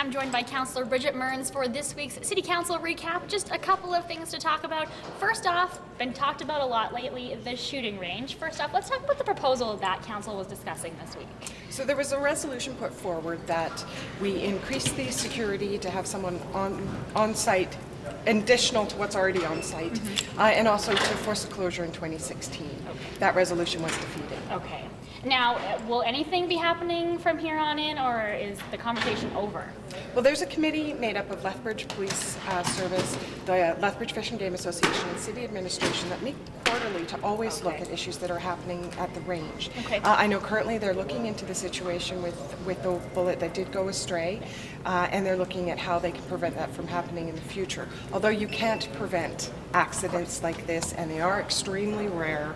I'm joined by Councillor Bridget Mearns for this week's City Council recap. Just a couple of things to talk about. First off, been talked about a lot lately, the shooting range. First off, let's talk about the proposal that Council was discussing this week. So there was a resolution put forward that we increase the security to have someone on site, additional to what's already on site, and also to force the closure in 2016. Okay. That resolution was defeated. Okay. Now, will anything be happening from here on in, or is the conversation over? Well, there's a committee made up of Lethbridge Police Service, the Lethbridge Fish and Game Association, and City Administration that meet quarterly to always look at issues that are happening at the range. Okay. I know currently they're looking into the situation with the bullet that did go astray, and they're looking at how they can prevent that from happening in the future. Although you can't prevent accidents like this, and they are extremely rare,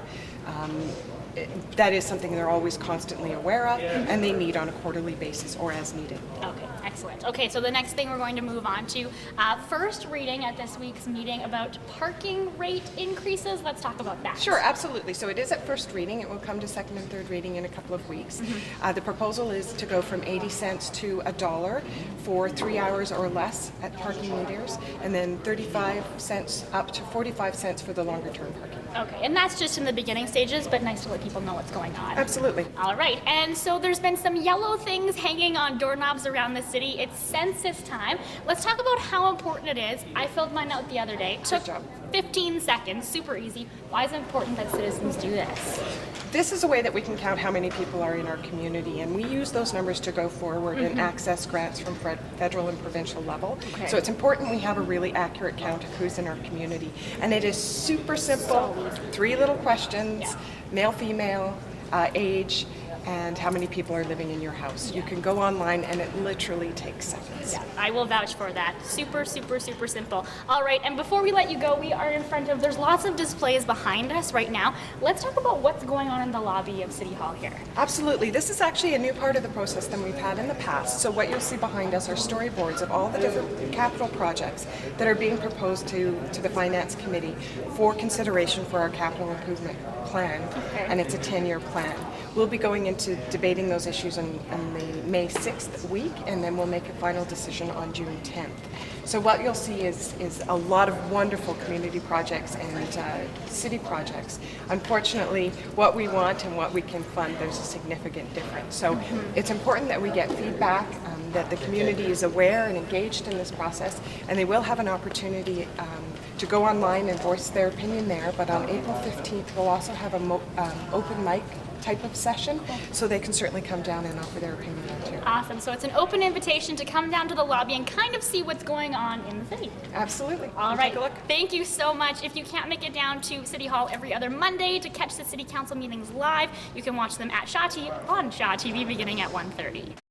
that is something they're always constantly aware of, and they meet on a quarterly basis or as needed. Okay, excellent. Okay, so the next thing we're going to move on to, first reading at this week's meeting about parking rate increases. Let's talk about that. Sure, absolutely. So it is at first reading. It will come to second and third reading in a couple of weeks. The proposal is to go from 80 cents to $1 for 3 hours or less at parking meters, and then 35 cents up to 45 cents for the longer term parking. Okay, and that's just in the beginning stages, but nice to let people know what's going on. Absolutely. All right, and so there's been some yellow things hanging on doorknobs around the city. It's census time. Let's talk about how important it is. I filled mine out the other day. It took Good job. 15 seconds, super easy. Why is it important that citizens do this? This is a way that we can count how many people are in our community, and we use those numbers to go forward and access grants from federal and provincial level. Okay. So it's important we have a really accurate count of who's in our community. And it is super simple. So easy. 3 little questions, Yeah. male, female, age, and how many people are living in your house. You can go online and it literally takes seconds. Yeah, I will vouch for that. Super, super, super simple. All right, and before we let you go, we are in front of, there's lots of displays behind us right now. Let's talk about what's going on in the lobby of City Hall here. Absolutely. This is actually a new part of the process than we've had in the past. So what you'll see behind us are storyboards of all the different capital projects that are being proposed to the Finance Committee for consideration for our capital improvement plan. Okay. And it's a 10-year plan. We'll be going into debating those issues on the May 6th week, and then we'll make a final decision on June 10th. So what you'll see is a lot of wonderful community projects and city projects. Unfortunately, what we want and what we can fund, there's a significant difference. So it's important that we get feedback, that the community is aware and engaged in this process, and they will have an opportunity to go online and voice their opinion there. But on April 15th, we'll also have an open mic type of session, so they can certainly come down and offer their opinion there too. Awesome. So it's an open invitation to come down to the lobby and kind of see what's going on in the city. Absolutely. All Come right. Take a look. Thank you so much. If you can't make it down to City Hall every other Monday to catch the City Council meetings live, you can watch them at Shaw TV on Shaw TV beginning at 1:30.